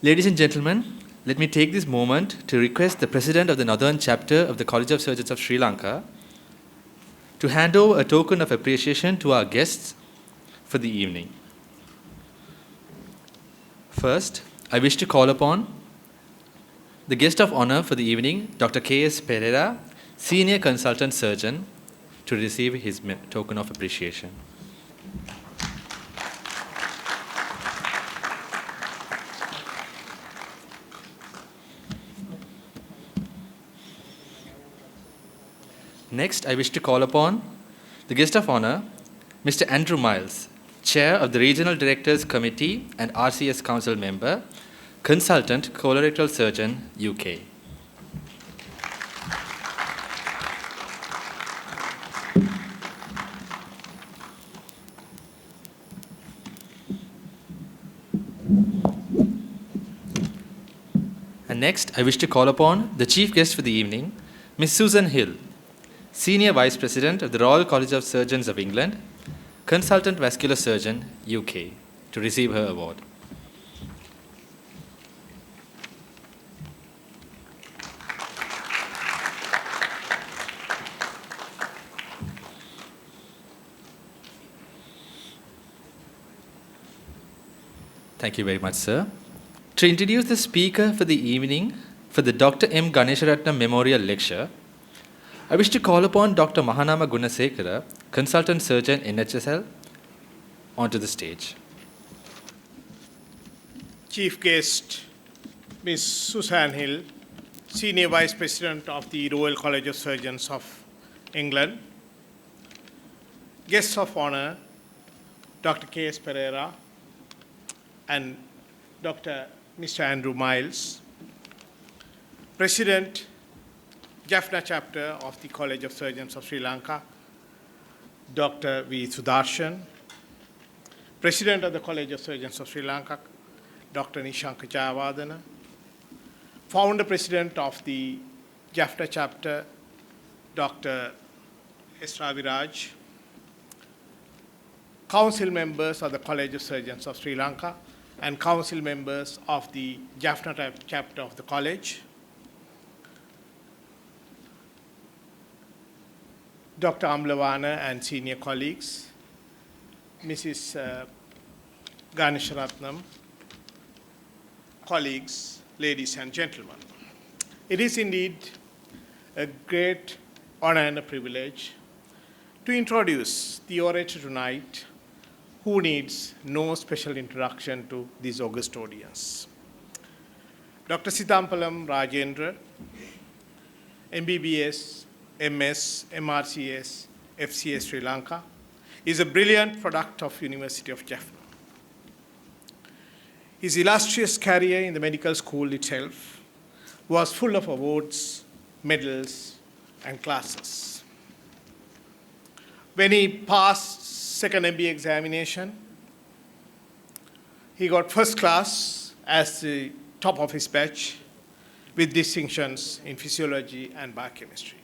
Ladies and gentlemen, let me take this moment to request the President of the Northern Chapter of the College of Surgeons of Sri Lanka to hand over a token of appreciation to our guests for the evening. First, I wish to call upon the guest of honor for the evening, Dr. K.S. Pereira, Senior Consultant Surgeon, to receive his token of appreciation. Next, I wish to call upon the guest of honor, Mr. Andrew Miles, Chair of the Regional Directors Committee and RCS Council Member, Consultant Colorectal Surgeon, UK. And next, I wish to call upon the chief guest for the evening, Ms. Susan Hill, Senior Vice President of the Royal College of Surgeons of England, Consultant Vascular Surgeon, UK, to receive her award. Thank you very much, sir. To introduce the speaker for the evening for the Dr.M.Ganesaratnam Memorial Lecture, I wish to call upon Dr. Mahanama Gunasekara, Consultant Surgeon, NHSL, onto the stage. Chief guest, Ms. Susan Hill, Senior Vice President of the Royal College of Surgeons of England. Guests of honor, Dr. K.S. Pereira and Mr. Andrew Miles. President, Jaffna chapter of the College of Surgeons of Sri Lanka, Dr. V. Sudarshan. President of the College of Surgeons of Sri Lanka, Dr. Nishanka Jayawardena. Founder President of the Jaffna chapter, Dr. S Rajendra. Council members of the College of Surgeons of Sri Lanka and council members of the Jaffna chapter of the college. Dr. Amlawana and senior colleagues, Mrs. Ganesaratnam, colleagues, ladies and gentlemen. It is indeed a great honor and a privilege to introduce the orator tonight, who needs no special introduction to this august audience. Dr. Sitampalam Rajendra, MBBS, MS, MRCS, FCS Sri Lanka, is a brilliant product of University of Jaffna. His illustrious career in the medical school itself was full of awards, medals, and classes. When he passed second MBA examination, he got first class as the top of his batch with distinctions in physiology and biochemistry.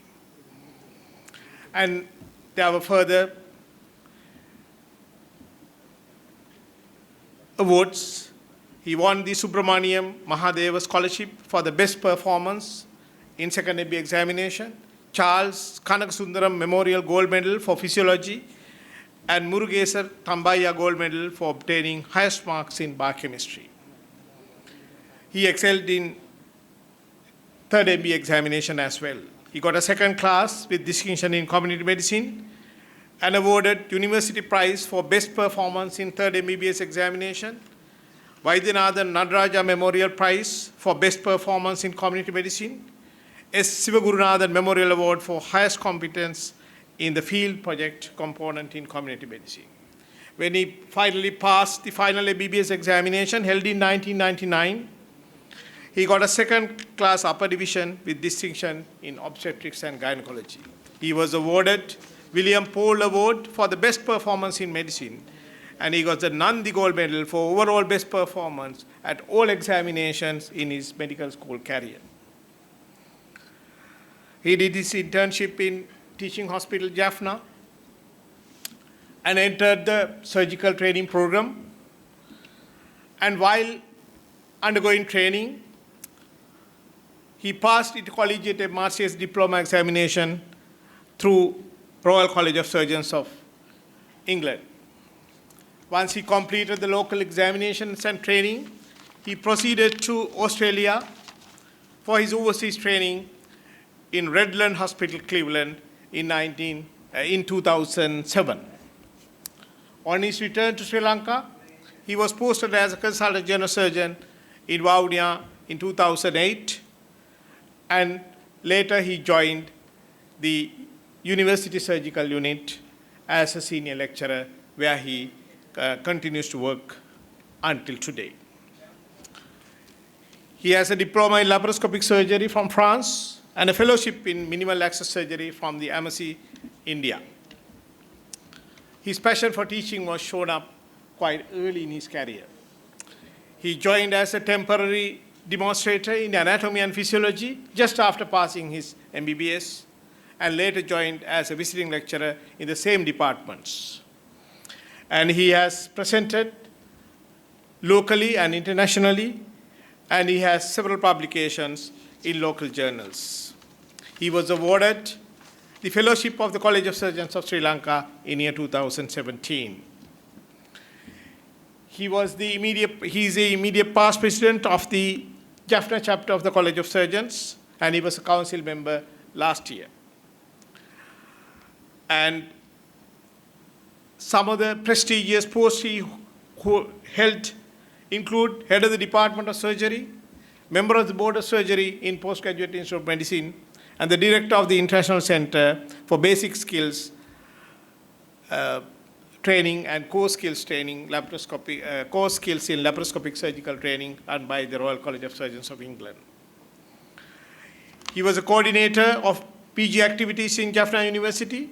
And there were further awards. He won the Subramaniam Mahadeva Scholarship for the best performance in second MBA examination, Charles Kanakasundaram Memorial Gold Medal for physiology, and Murugesar Tambaya Gold Medal for obtaining highest marks in biochemistry. He excelled in third MBA examination as well. He got a second class with distinction in community medicine and awarded University Prize for Best Performance in third MBBS examination, Vaidyanathan Nadaraja Memorial Prize for Best Performance in Community Medicine, S. Sivagurunathan Memorial Award for Highest Competence in the Field Project component in Community Medicine. When he finally passed the final MBBS examination held in 1999, he got a second class upper division with distinction in obstetrics and gynecology. He was awarded William Pole Award for the best performance in medicine, and he got the Nandi Gold Medal for overall best performance at all examinations in his medical school career. He did his internship in Teaching Hospital Jaffna and entered the surgical training program. And while undergoing training. He passed intercollegiate Master's diploma examination through Royal College of Surgeons of England. Once he completed the local examinations and training, he proceeded to Australia for his overseas training in Redland Hospital, Cleveland in 2007. On his return to Sri Lanka, he was posted as a consultant general surgeon in Vavuniya in 2008, and later he joined the University Surgical Unit as a senior lecturer, where he continues to work until today. He has a diploma in laparoscopic surgery from France and a fellowship in minimal access surgery from the Embassy, India. His passion for teaching was shown up quite early in his career. He joined as a temporary demonstrator in anatomy and physiology just after passing his MBBS, and later joined as a visiting lecturer in the same departments. And he has presented locally and internationally, and he has several publications in local journals. He was awarded the Fellowship of the College of Surgeons of Sri Lanka in year 2017. He is the immediate past president of the Jaffna chapter of the College of Surgeons, and he was a council member last year. And some of the prestigious posts he held include head of the Department of Surgery, member of the Board of Surgery in Postgraduate Institute of Medicine, and the director of the International Center for Basic Skills Training and Core Skills Training, Core Skills in Laparoscopic Surgical Training, run by the Royal College of Surgeons of England. He was a coordinator of PG activities in Jaffna University,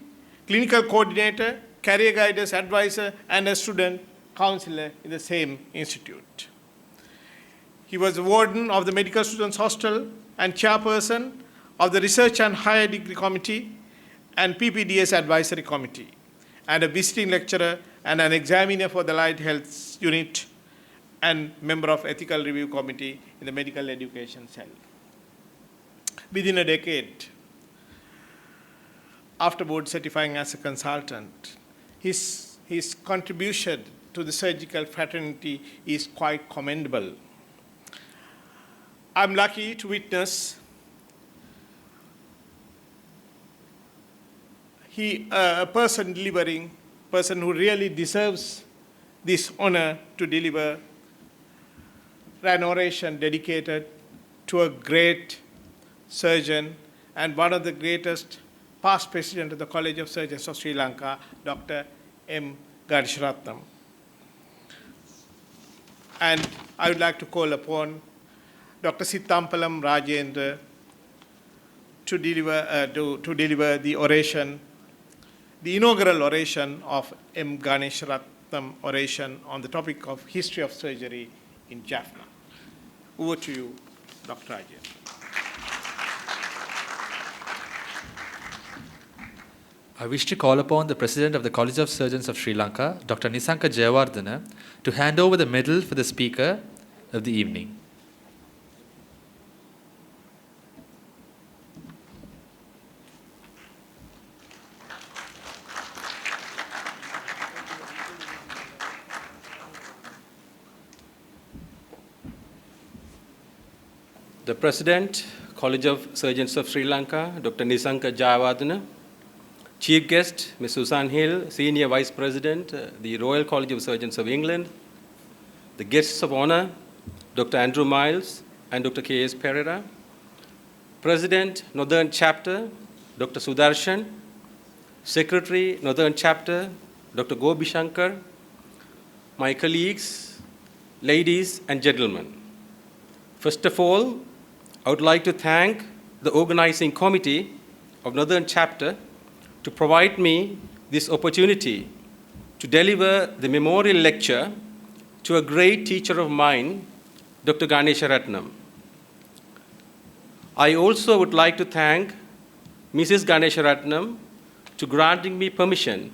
clinical coordinator, career guidance advisor, and a student counselor in the same institute. He was the warden of the Medical Students Hostel and chairperson of the Research and Higher Degree Committee and PPDS Advisory Committee, and a visiting lecturer and an examiner for the Allied Health Unit, and member of Ethical Review Committee in the Medical Education Cell. Within a decade, after board certifying as a consultant, his contribution to the surgical fraternity is quite commendable. I'm lucky to witness a person who really deserves this honor to deliver an oration dedicated to a great surgeon and one of the greatest past president of the College of Surgeons of Sri Lanka, Dr. M.Ganesaratnam. And I would like to call upon Dr. Sithampalam Rajendra to deliver the oration, the inaugural oration of M. Ganesaratnam oration on the topic of history of surgery in Jaffna. Over to you, Dr. Rajendra. I wish to call upon the President of the College of Surgeons of Sri Lanka, Dr. Nisanka Jayawardena, to hand over the medal for the speaker of the evening. The President, College of Surgeons of Sri Lanka, Dr. Nisanka Jayawardena, Chief Guest, Ms. Susan Hill, Senior Vice President, the Royal College of Surgeons of England, the guests of honor, Dr. Andrew Miles and Dr. K.S. Pereira, President, Northern Chapter, Dr. Sudarshan, Secretary, Northern Chapter, Dr. Gobi Shankar, my colleagues, ladies and gentlemen. First of all, I would like to thank the organizing committee of Northern Chapter to provide me this opportunity to deliver the memorial lecture to a great teacher of mine, Dr. Ganesaratnam. I also would like to thank Mrs. Ganesaratnam to granting me permission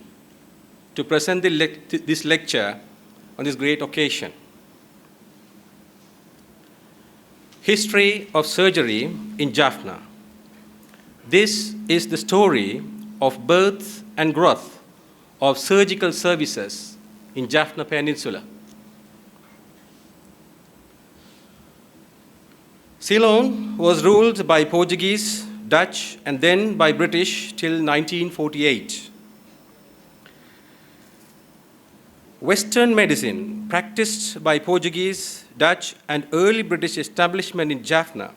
to present this lecture on this great occasion. History of surgery in Jaffna. This is the story of birth and growth of surgical services in Jaffna Peninsula. Ceylon was ruled by Portuguese, Dutch, and then by British till 1948. Western medicine practiced by Portuguese, Dutch, and early British establishment in Jaffna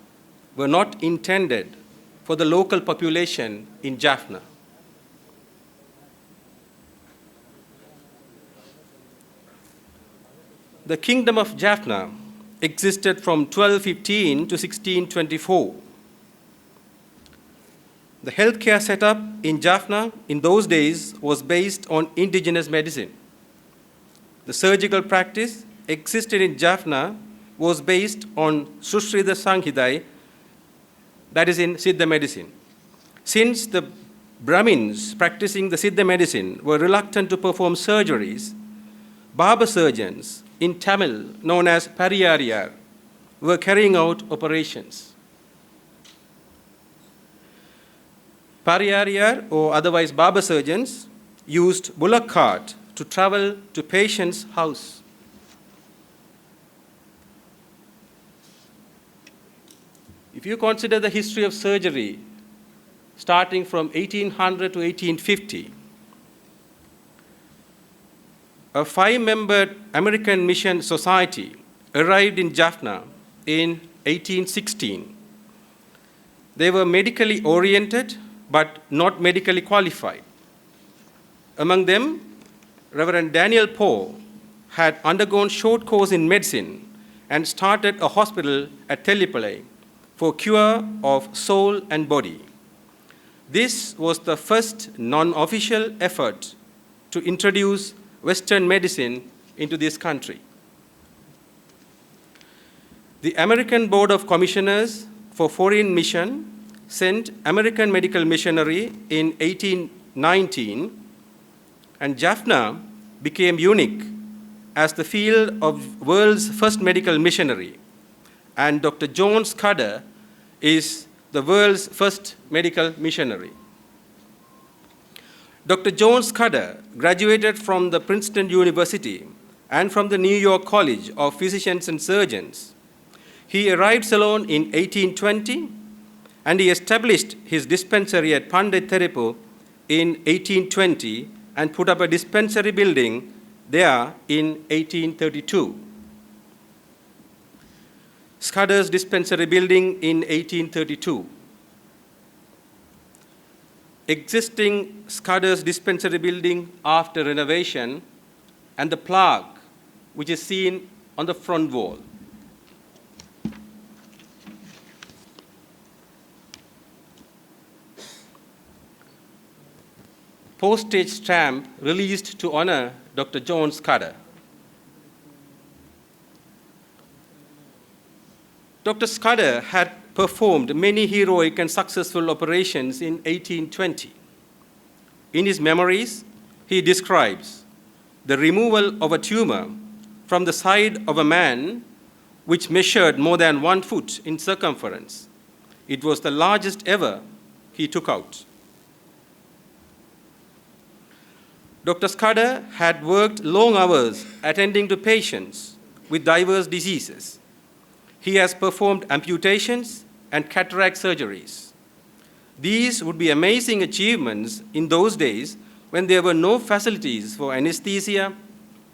were not intended for the local population in Jaffna. The Kingdom of Jaffna existed from 1215 to 1624. The healthcare setup in Jaffna in those days was based on indigenous medicine. The surgical practice existed in Jaffna was based on Sushrita Sanghidai, that is in Siddha medicine. Since the Brahmins practicing the Siddha medicine were reluctant to perform surgeries, barber surgeons in Tamil, known as Pariyariyar, were carrying out operations. Pariyariyar, or otherwise barber surgeons, used bullock cart to travel to patient's house. If you consider the history of surgery starting from 1800 to 1850, a 5-member American Mission Society arrived in Jaffna in 1816. They were medically oriented but not medically qualified. Among them, Reverend Daniel Poe had undergone short course in medicine and started a hospital at Tellipalai for cure of soul and body. This was the first non-official effort to introduce Western medicine into this country. The American Board of Commissioners for Foreign Mission sent American medical missionary in 1819, and Jaffna became unique as the field of world's first medical missionary, and Dr. John Scudder is the world's first medical missionary. Dr. John Scudder graduated from the Princeton University and from the New York College of Physicians and Surgeons. He arrived Ceylon in 1820, and he established his dispensary at Pandit Theripu in 1820 and put up a dispensary building there in 1832. Scudder's dispensary building in 1832. Existing Scudder's dispensary building after renovation, and the plaque which is seen on the front wall. Postage stamp released to honor Dr. John Scudder. Dr. Scudder had performed many heroic and successful operations in 1820. In his memories, he describes the removal of a tumor from the side of a man which measured more than 1 foot in circumference. It was the largest ever he took out. Dr. Scudder had worked long hours attending to patients with diverse diseases. He has performed amputations and cataract surgeries. These would be amazing achievements in those days when there were no facilities for anesthesia,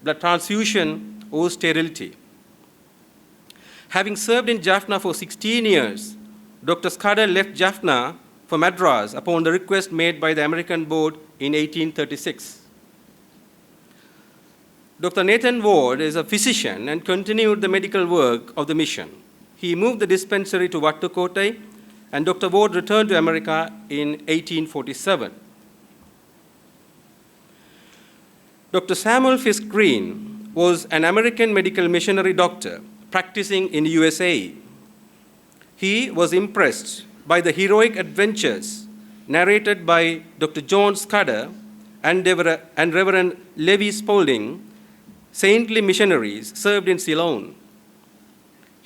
blood transfusion, or sterility. Having served in Jaffna for 16 years, Dr. Scudder left Jaffna for Madras upon the request made by the American Board in 1836. Dr. Nathan Ward is a physician and continued the medical work of the mission. He moved the dispensary to Vattukotai, and Dr. Ward returned to America in 1847. Dr. Samuel Fisk Green was an American medical missionary doctor practicing in USA. He was impressed by the heroic adventures narrated by Dr. John Scudder and Reverend Levi Spaulding, saintly missionaries served in Ceylon.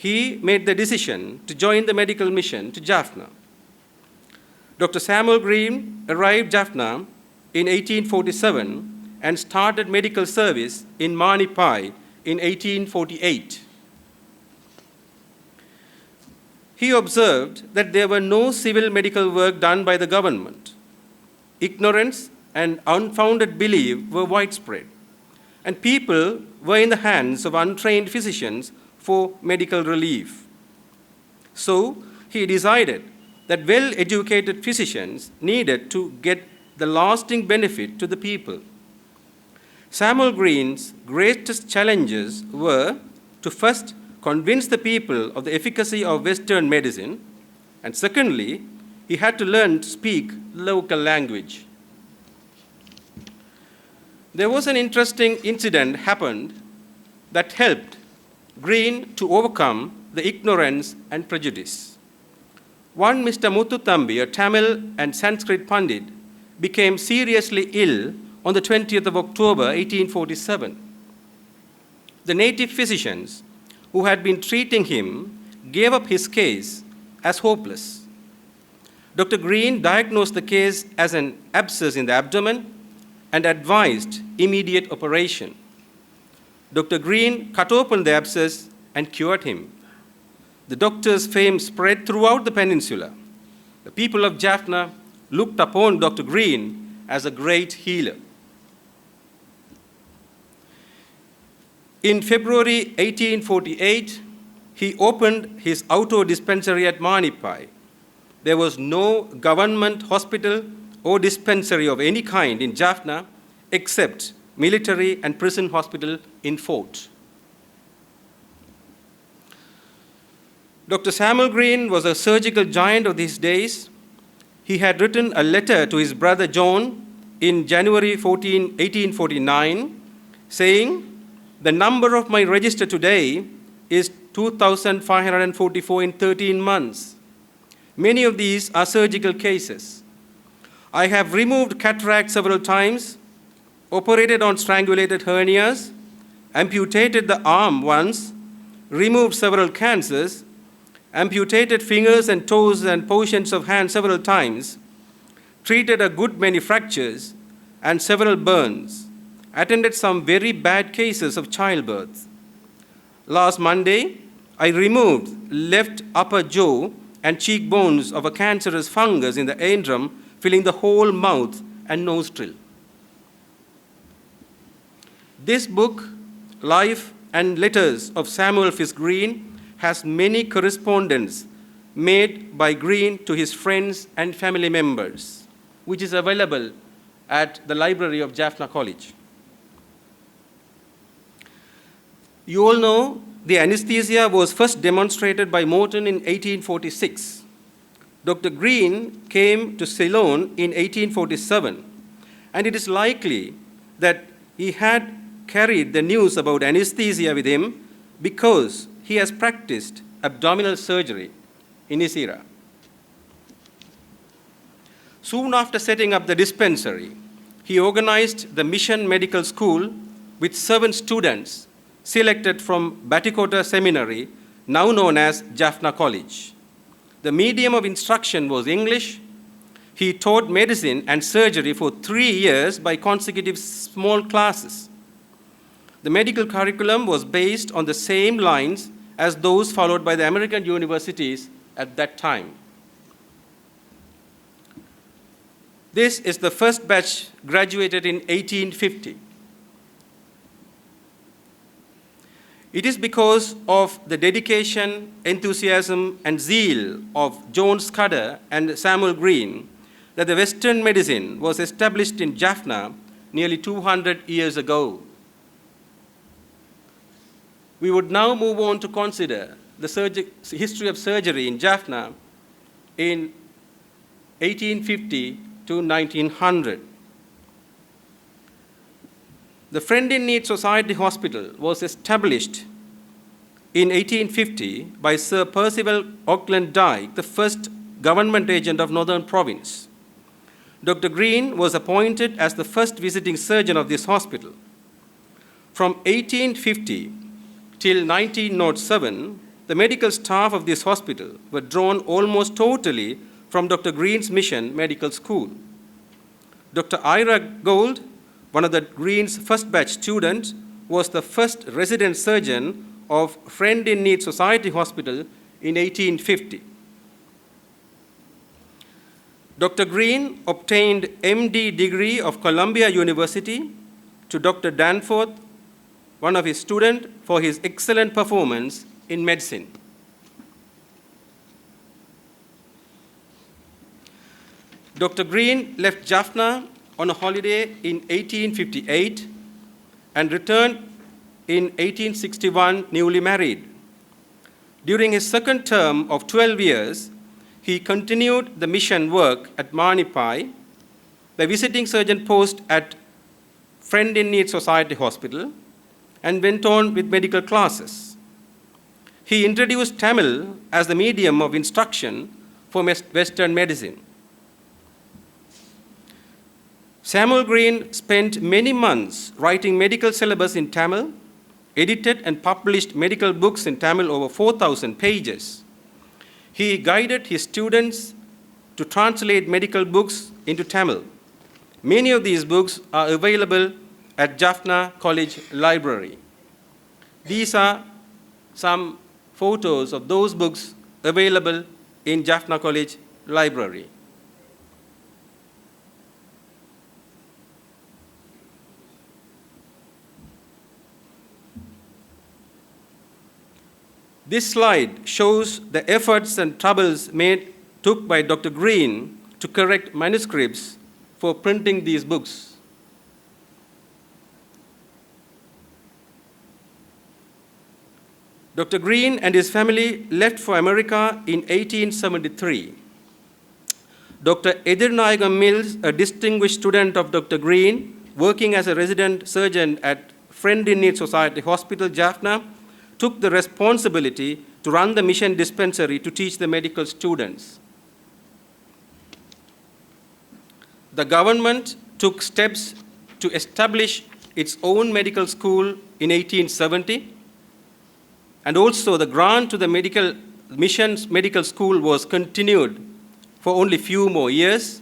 he made the decision to join the medical mission to Jaffna. Dr. Samuel Green arrived Jaffna in 1847 and started medical service in Manipai in 1848. He observed that there were no civil medical work done by the government. Ignorance and unfounded belief were widespread, and people were in the hands of untrained physicians for medical relief. So he decided that well-educated physicians needed to get the lasting benefit to the people. Samuel Green's greatest challenges were to first convince the people of the efficacy of Western medicine, and secondly, he had to learn to speak local language. There was an interesting incident happened that helped Green to overcome the ignorance and prejudice. One Mr. Muthuthambi, a Tamil and Sanskrit Pandit, became seriously ill on the 20th of October, 1847. The native physicians who had been treating him gave up his case as hopeless. Dr. Green diagnosed the case as an abscess in the abdomen and advised immediate operation. Dr. Green cut open the abscess and cured him. The doctor's fame spread throughout the peninsula. The people of Jaffna looked upon Dr. Green as a great healer. In February 1848, he opened his auto dispensary at Manipai. There was no government hospital or dispensary of any kind in Jaffna except military and prison hospital in Fort. Dr. Samuel Green was a surgical giant of these days. He had written a letter to his brother John in January 1849 saying, "The number of my register today is 2,544 in 13 months. Many of these are surgical cases. I have removed cataract several times, operated on strangulated hernias, amputated the arm once, removed several cancers, amputated fingers and toes and portions of hands several times, treated a good many fractures and several burns, attended some very bad cases of childbirth. Last Monday, I removed left upper jaw and cheekbones of a cancerous fungus in the antrum, filling the whole mouth and nostril." This book, Life and Letters of Samuel Fisk Green, has many correspondence made by Green to his friends and family members, which is available at the library of Jaffna College. You all know the anesthesia was first demonstrated by Morton in 1846. Dr. Green came to Ceylon in 1847, and it is likely that he had carried the news about anesthesia with him because he has practiced abdominal surgery in his era. Soon after setting up the dispensary, he organized the Mission Medical School with 7 students selected from Batikota Seminary, now known as Jaffna College. The medium of instruction was English. He taught medicine and surgery for 3 years by consecutive small classes. The medical curriculum was based on the same lines as those followed by the American universities at that time. This is the first batch graduated in 1850. It is because of the dedication, enthusiasm, and zeal of John Scudder and Samuel Green that the Western medicine was established in Jaffna nearly 200 years ago. We would now move on to consider the history of surgery in Jaffna in 1850 to 1900. The Friend in Need Society Hospital was established in 1850 by Sir Percival Auckland Dyke, the first government agent of Northern Province. Dr. Green was appointed as the first visiting surgeon of this hospital. From 1850 till 1907, the medical staff of this hospital were drawn almost totally from Dr. Green's Mission Medical School. Dr. Ira Gold, one of the Green's first batch students, was the first resident surgeon of Friend in Need Society Hospital in 1850. Dr. Green obtained MD degree of Columbia University to Dr. Danforth, one of his students, for his excellent performance in medicine. Dr. Green left Jaffna on a holiday in 1858 and returned in 1861 newly married. During his second term of 12 years, he continued the mission work at Manipai, the visiting surgeon post at Friend in Need Society Hospital, and went on with medical classes. He introduced Tamil as the medium of instruction for Western medicine. Samuel Green spent many months writing medical syllabus in Tamil, edited and published medical books in Tamil over 4,000 pages. He guided his students to translate medical books into Tamil. Many of these books are available at Jaffna College Library. These are some photos of those books available in Jaffna College Library. This slide shows the efforts and troubles took by Dr. Green to correct manuscripts for printing these books. Dr. Green and his family left for America in 1873. Dr. Edirnayagam Mills, a distinguished student of Dr. Green, working as a resident surgeon at Friend in Need Society Hospital, Jaffna, took the responsibility to run the mission dispensary to teach the medical students. The government took steps to establish its own medical school in 1870, and also the grant to the mission's medical school was continued for only few more years,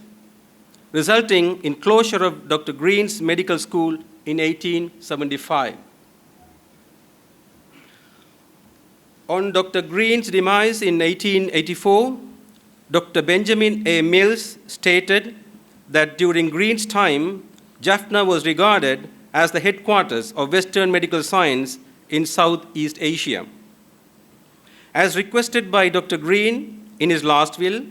resulting in closure of Dr. Green's medical school in 1875. On Dr. Green's demise in 1884, Dr. Benjamin A. Mills stated that during Green's time, Jaffna was regarded as the headquarters of Western medical science in Southeast Asia. As requested by Dr. Green in his last will,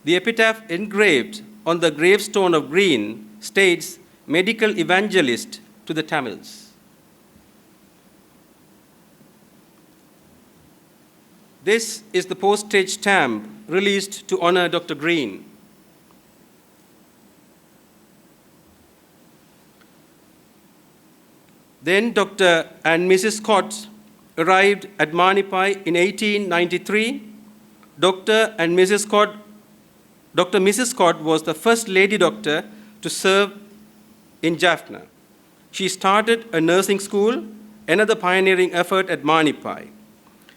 the epitaph engraved on the gravestone of Green states, "Medical Evangelist to the Tamils." This is the postage stamp released to honor Dr. Green. Then Dr. and Mrs. Scott arrived at Manipai in 1893. Dr. Mrs. Scott was the first lady doctor to serve in Jaffna. She started a nursing school, another pioneering effort at Manipai.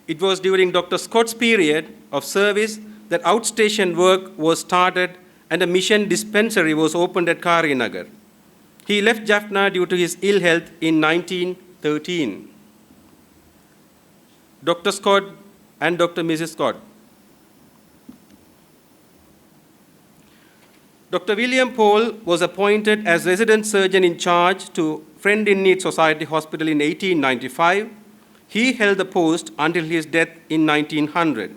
It was during Dr. Scott's period of service that outstation work was started and a mission dispensary was opened at Karinagar. He left Jaffna due to his ill health in 1913. Dr. Scott and Dr. Mrs. Scott. Dr. William Paul was appointed as resident surgeon in charge to Friend in Need Society Hospital in 1895. He held the post until his death in 1900.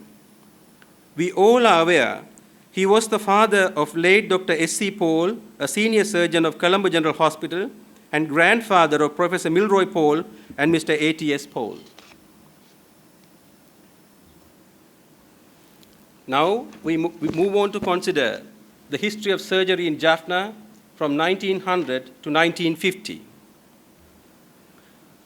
We all are aware he was the father of late Dr. S.C. Paul, a senior surgeon of Colombo General Hospital, and grandfather of Professor Milroy Paul and Mr. A.T.S. Paul. Now we move on to consider the history of surgery in Jaffna from 1900 to 1950.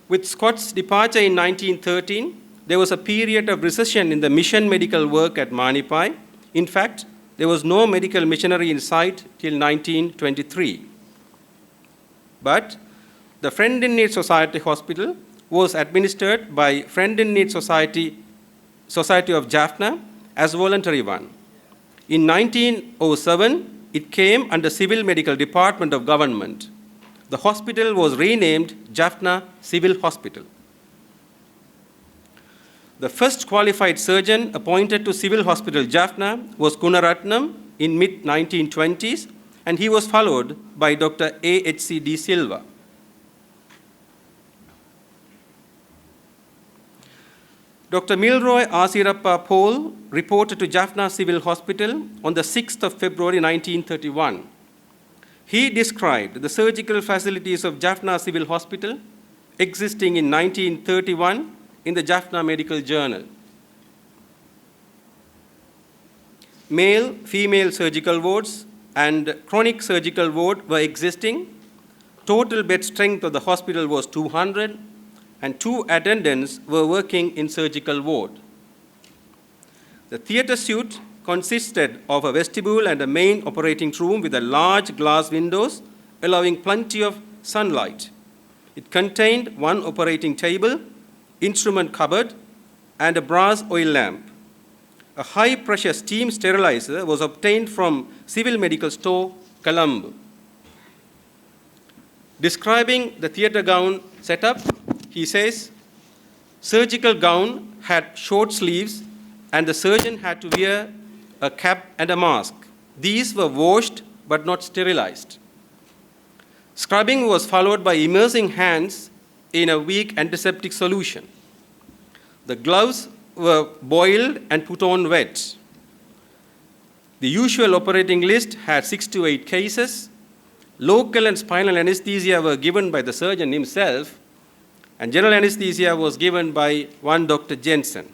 With Scott's departure in 1913, there was a period of recession in the mission medical work at Manipai. In fact, there was no medical missionary in sight till 1923. But the Friend in Need Society Hospital was administered by Friend in Need Society Society of Jaffna as voluntary one. In 1907, it came under Civil Medical Department of Government. The hospital was renamed Jaffna Civil Hospital. The first qualified surgeon appointed to Civil Hospital Jaffna was Gunaratnam in mid-1920s, and he was followed by Dr. A.H.C. D. Silva. Dr. Milroy Asirappa Paul reported to Jaffna Civil Hospital on the 6th of February 1931. He described the surgical facilities of Jaffna Civil Hospital existing in 1931 in the Jaffna Medical Journal. Male, female surgical wards and chronic surgical ward were existing. Total bed strength of the hospital was 200, and 2 attendants were working in surgical ward. The theater suite consisted of a vestibule and a main operating room with a large glass windows allowing plenty of sunlight. It contained 1 operating table, instrument cupboard, and a brass oil lamp. A high-pressure steam sterilizer was obtained from Civil Medical Store, Colombo. Describing the theater gown setup, he says, surgical gown had short sleeves and the surgeon had to wear a cap and a mask. These were washed but not sterilized. Scrubbing was followed by immersing hands in a weak antiseptic solution. The gloves were boiled and put on wet. The usual operating list had 6 to 8 cases. Local and spinal anesthesia were given by the surgeon himself, and general anesthesia was given by one Dr. Jensen.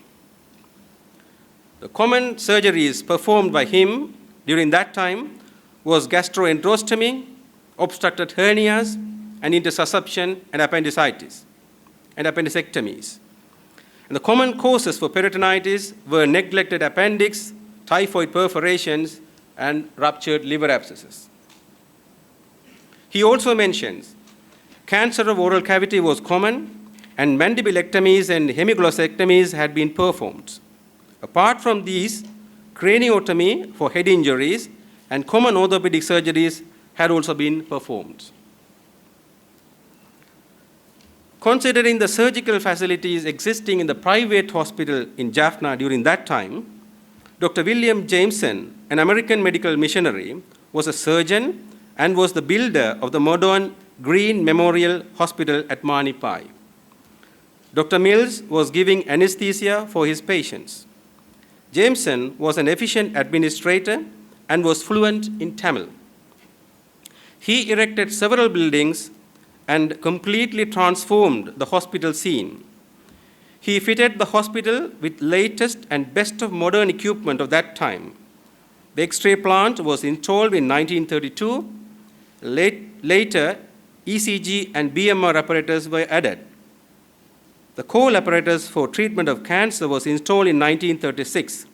The common surgeries performed by him during that time was gastroenterostomy, obstructed hernias, and intersusception and appendicitis, and appendicectomies. And the common causes for peritonitis were neglected appendix, typhoid perforations, and ruptured liver abscesses. He also mentions cancer of oral cavity was common, and mandibulectomies and hemiglossectomies had been performed. Apart from these, craniotomy for head injuries and common orthopedic surgeries had also been performed. Considering the surgical facilities existing in the private hospital in Jaffna during that time, Dr. William Jameson, an American medical missionary, was a surgeon and was the builder of the modern Green Memorial Hospital at Manipai. Dr. Mills was giving anesthesia for his patients. Jameson was an efficient administrator and was fluent in Tamil. He erected several buildings and completely transformed the hospital scene. He fitted the hospital with latest and best of modern equipment of that time. The X-ray plant was installed in 1932. Later, ECG and BMR apparatus were added. The Cole apparatus for treatment of cancer was installed in 1936.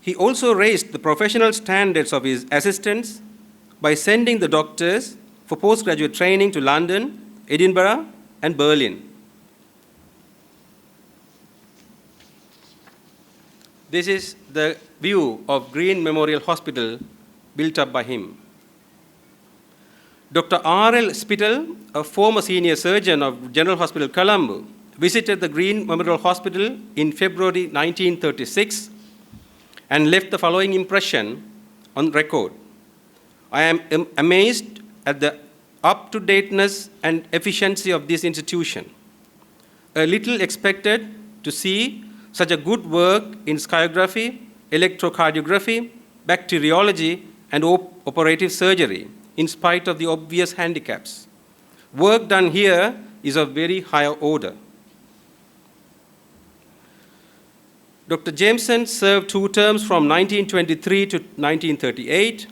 He also raised the professional standards of his assistants by sending the doctors for postgraduate training to London, Edinburgh, and Berlin. This is the view of Green Memorial Hospital built up by him. Dr. R.L. Spittle, a former senior surgeon of General Hospital Colombo, visited the Green Memorial Hospital in February 1936 and left the following impression on record. I am amazed at the up-to-dateness and efficiency of this institution. A little expected to see such a good work in skiography, electrocardiography, bacteriology, and operative surgery, in spite of the obvious handicaps. Work done here is of very high order. Dr. Jameson served 2 terms from 1923 to 1938,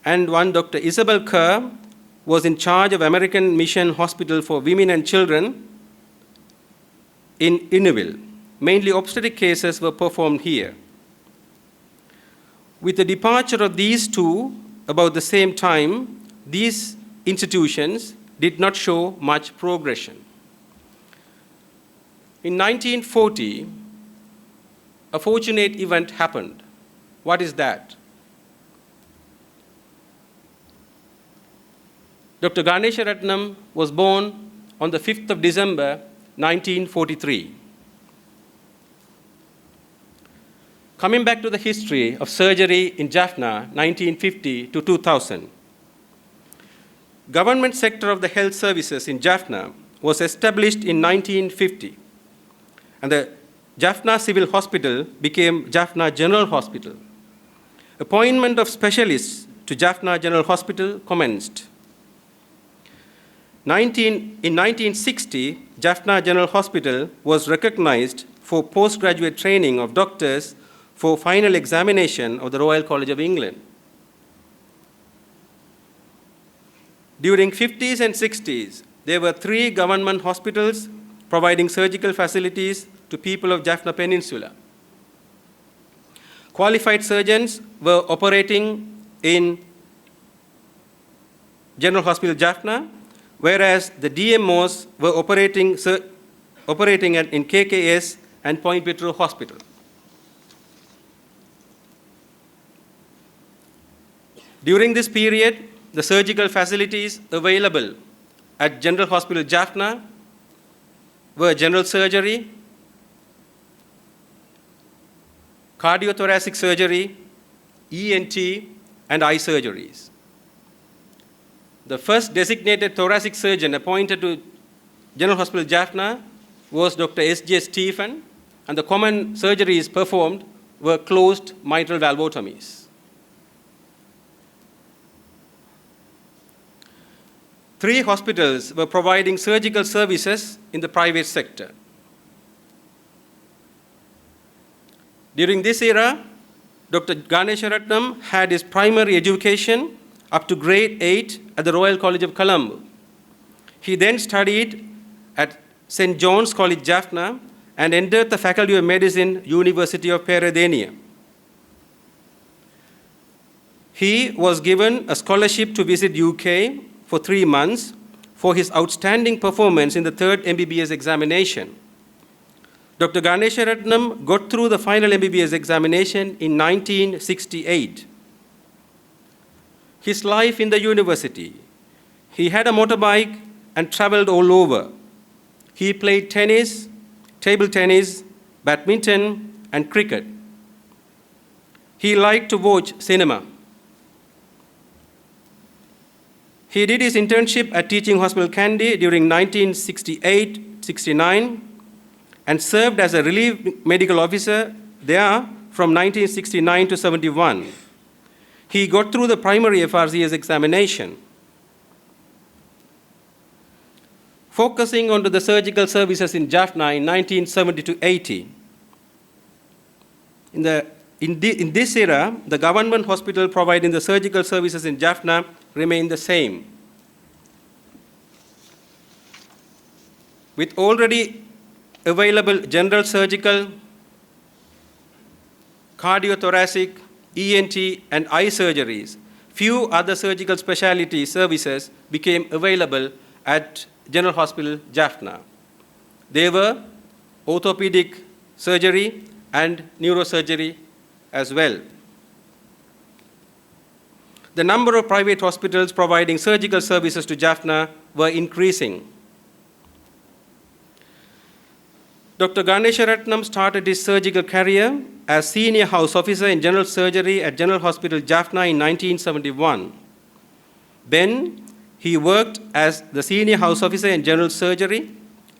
and one Dr. Isabel Kerr was in charge of American Mission Hospital for Women and Children in Inuville. Mainly obstetric cases were performed here. With the departure of these 2 about the same time, these institutions did not show much progression. In 1940, a fortunate event happened. What is that? Dr. Ganesaratnam was born on the 5th of December, 1943. Coming back to the history of surgery in Jaffna, 1950 to 2000. Government sector of the health services in Jaffna was established in 1950, and the Jaffna Civil Hospital became Jaffna General Hospital. Appointment of specialists to Jaffna General Hospital commenced. In 1960, Jaffna General Hospital was recognized for postgraduate training of doctors for final examination of the Royal College of England. During 50s and 60s, there were 3 government hospitals providing surgical facilities to people of Jaffna Peninsula. Qualified surgeons were operating in General Hospital Jaffna, whereas the DMOs were operating in KKS and Point Petro Hospital. During this period, the surgical facilities available at General Hospital Jaffna were general surgery, cardiothoracic surgery, ENT, and eye surgeries. The first designated thoracic surgeon appointed to General Hospital Jaffna was Dr. S.J. Stephen, and the common surgeries performed were closed mitral valvotomies. Three hospitals were providing surgical services in the private sector. During this era, Dr. Ganesaratnam had his primary education up to grade 8 at the Royal College of Colombo. He then studied at St. John's College, Jaffna, and entered the Faculty of Medicine, University of Peradeniya. He was given a scholarship to visit UK for 3 months for his outstanding performance in the 3rd MBBS examination. Dr. Ganesaratnam got through the final MBBS examination in 1968. His life in the university: he had a motorbike and traveled all over. He played tennis, table tennis, badminton, and cricket. He liked to watch cinema. He did his internship at Teaching Hospital Kandy during 1968-69 and served as a relief medical officer there from 1969 to 71. He got through the primary FRCS examination. Focusing on the surgical services in Jaffna in 1970 to 80. In this era, the government hospital providing the surgical services in Jaffna remained the same. With already available general surgical, cardiothoracic, ENT, and eye surgeries, few other surgical specialty services became available at General Hospital Jaffna. They were orthopedic surgery and neurosurgery as well. The number of private hospitals providing surgical services to Jaffna were increasing. Dr. Ganesaratnam started his surgical career as senior house officer in general surgery at General Hospital Jaffna in 1971. Then he worked as the senior house officer in general surgery,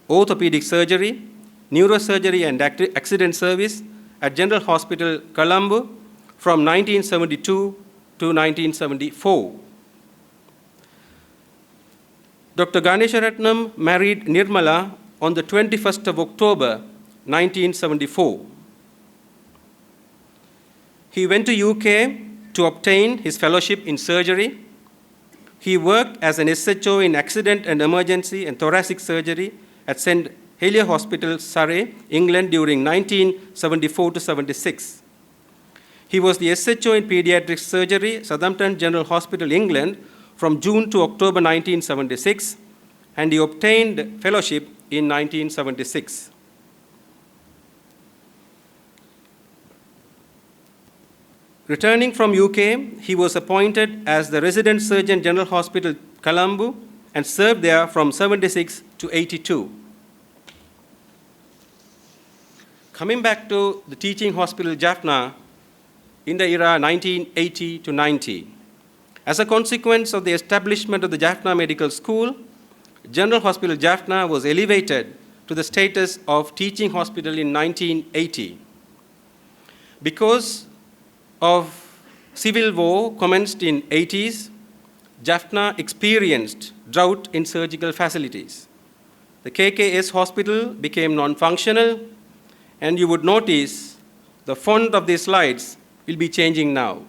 orthopedic surgery, neurosurgery, and accident service at General Hospital Colombo from 1972 to 1974. Dr. Ganesaratnam married Nirmala on the 21st of October, 1974. He went to UK to obtain his fellowship in surgery. He worked as an SHO in accident and emergency and thoracic surgery at St. Helier Hospital, Surrey, England during 1974 to 76. He was the SHO in pediatric surgery, Southampton General Hospital, England, from June to October 1976, and he obtained fellowship in 1976. Returning from UK, he was appointed as the Resident Surgeon General Hospital, Colombo, and served there from 76 to 82. Coming back to the teaching hospital Jaffna in the era 1980 to 90. As a consequence of the establishment of the Jaffna Medical School, General Hospital Jaffna was elevated to the status of teaching hospital in 1980. Because of civil war commenced in 80s, Jaffna experienced drought in surgical facilities. The KKS hospital became non-functional, and you would notice the font of these slides will be changing now.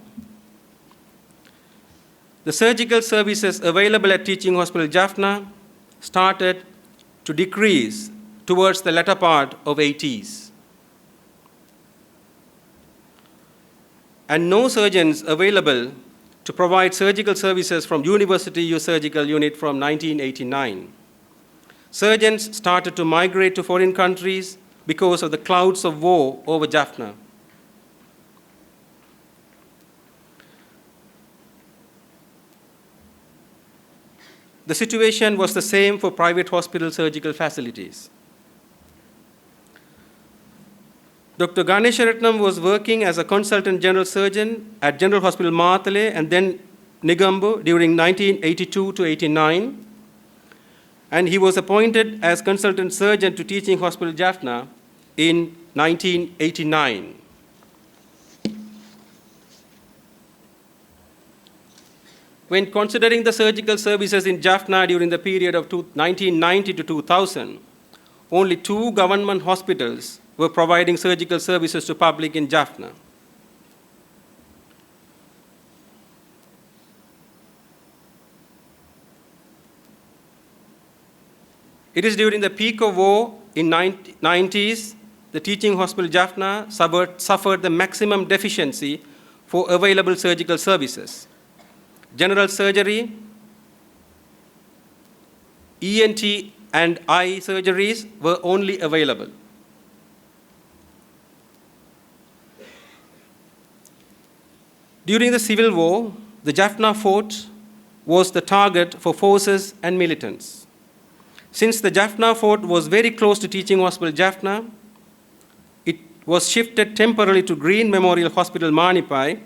The surgical services available at Teaching Hospital Jaffna started to decrease towards the latter part of 80s. And no surgeons available to provide surgical services from University U Surgical Unit from 1989. Surgeons started to migrate to foreign countries because of the clouds of war over Jaffna. The situation was the same for private hospital surgical facilities. Dr. Ganesaratnam was working as a consultant general surgeon at General Hospital Maatale and then Negombo during 1982 to 89. And he was appointed as consultant surgeon to Teaching Hospital Jaffna in 1989. When considering the surgical services in Jaffna during the period of 1990 to 2000, only 2 government hospitals were providing surgical services to public in Jaffna. It is during the peak of war in 90s, the Teaching Hospital Jaffna suffered the maximum deficiency for available surgical services. General surgery, ENT and eye surgeries were only available. During the Civil War, the Jaffna fort was the target for forces and militants. Since the Jaffna fort was very close to Teaching Hospital Jaffna, it was shifted temporarily to Green Memorial Hospital, Manipai,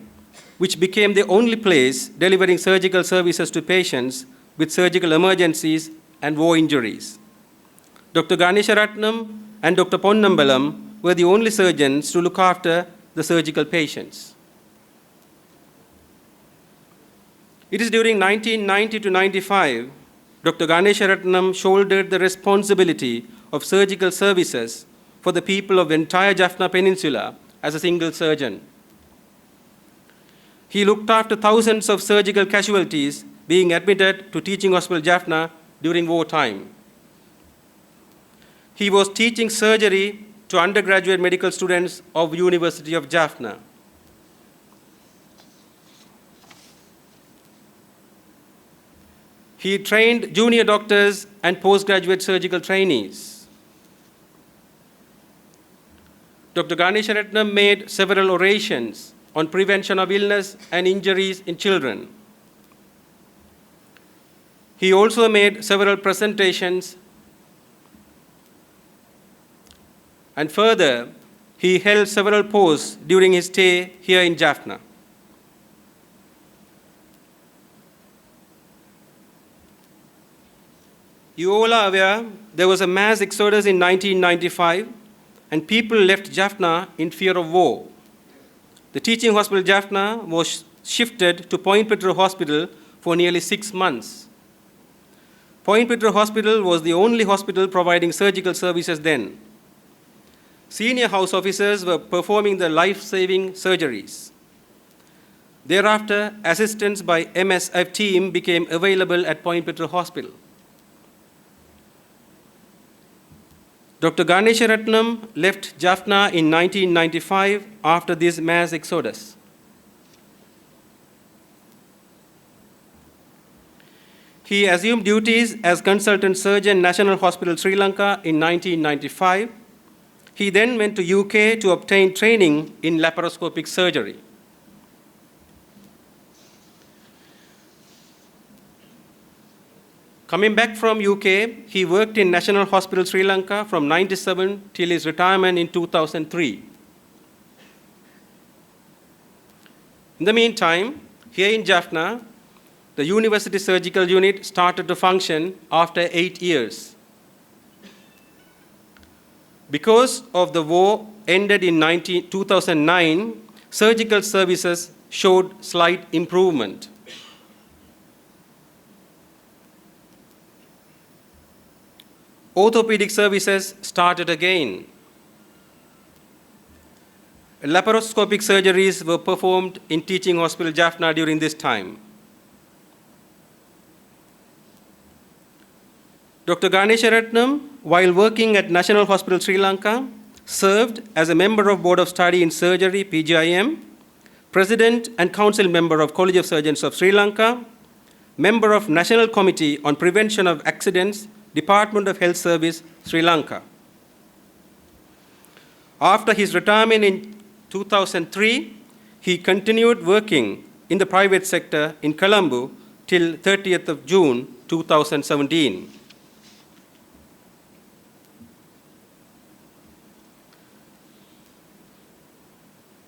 which became the only place delivering surgical services to patients with surgical emergencies and war injuries. Dr. Ganesaratnam and Dr. Ponnambalam were the only surgeons to look after the surgical patients. It is during 1990 to 95, Dr. Ganesaratnam shouldered the responsibility of surgical services for the people of the entire Jaffna Peninsula as a single surgeon. He looked after thousands of surgical casualties being admitted to Teaching Hospital Jaffna during wartime. He was teaching surgery to undergraduate medical students of University of Jaffna. He trained junior doctors and postgraduate surgical trainees. Dr. Ganesaratnam made several orations on prevention of illness and injuries in children. He also made several presentations, and further, he held several posts during his stay here in Jaffna. You all are aware there was a mass exodus in 1995, and people left Jaffna in fear of war. The Teaching Hospital Jaffna was shifted to Point Petro Hospital for nearly 6 months. Point Petro Hospital was the only hospital providing surgical services then. Senior house officers were performing the life-saving surgeries. Thereafter, assistance by MSF team became available at Point Petro Hospital. Dr. Ganesaratnam left Jaffna in 1995 after this mass exodus. He assumed duties as consultant surgeon National Hospital Sri Lanka in 1995. He then went to UK to obtain training in laparoscopic surgery. Coming back from UK, he worked in National Hospital Sri Lanka from 1997 till his retirement in 2003. In the meantime, here in Jaffna, the University Surgical Unit started to function after 8 years. Because of the war ended in 2009, surgical services showed slight improvement. Orthopedic services started again. Laparoscopic surgeries were performed in Teaching Hospital Jaffna during this time. Dr. Ganesaratnam, while working at National Hospital Sri Lanka, served as a member of Board of Study in Surgery, PGIM, President and Council member of College of Surgeons of Sri Lanka, member of National Committee on Prevention of Accidents, Department of Health Service, Sri Lanka. After his retirement in 2003, he continued working in the private sector in Colombo till 30th of June 2017.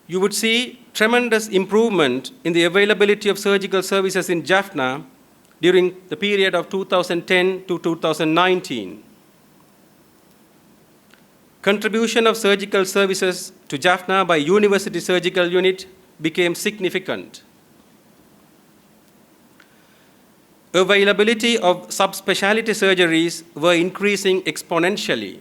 You would see tremendous improvement in the availability of surgical services in Jaffna during the period of 2010 to 2019. Contribution of surgical services to Jaffna by University Surgical Unit became significant. Availability of subspecialty surgeries were increasing exponentially.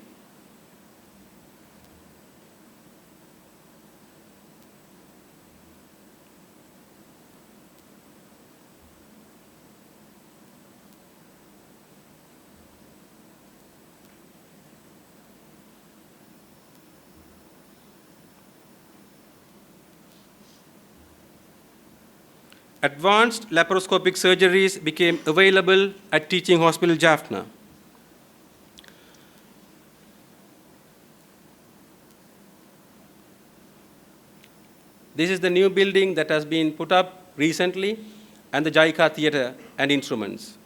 Advanced laparoscopic surgeries became available at Teaching Hospital Jaffna. This is the new building that has been put up recently, and the JICA theater and instruments.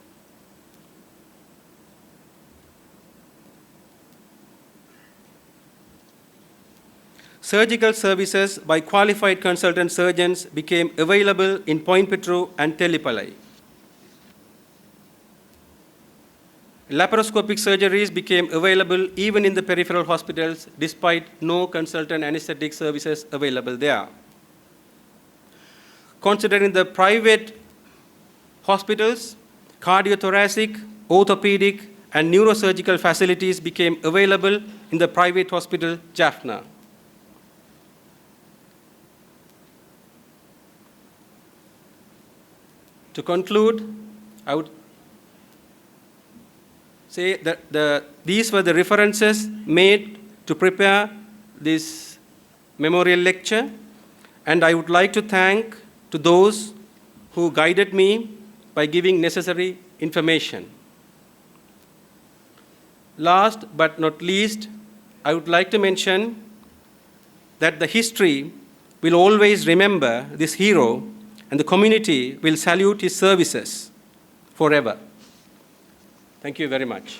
Surgical services by qualified consultant surgeons became available in Point Petru and Telipalai. Laparoscopic surgeries became available even in the peripheral hospitals despite no consultant anesthetic services available there. Considering the private hospitals, cardiothoracic, orthopedic, and neurosurgical facilities became available in the private hospital Jaffna. To conclude, I would say that these were the references made to prepare this memorial lecture, and I would like to thank to those who guided me by giving necessary information. Last but not least, I would like to mention that the history will always remember this hero, and the community will salute his services forever. Thank you very much.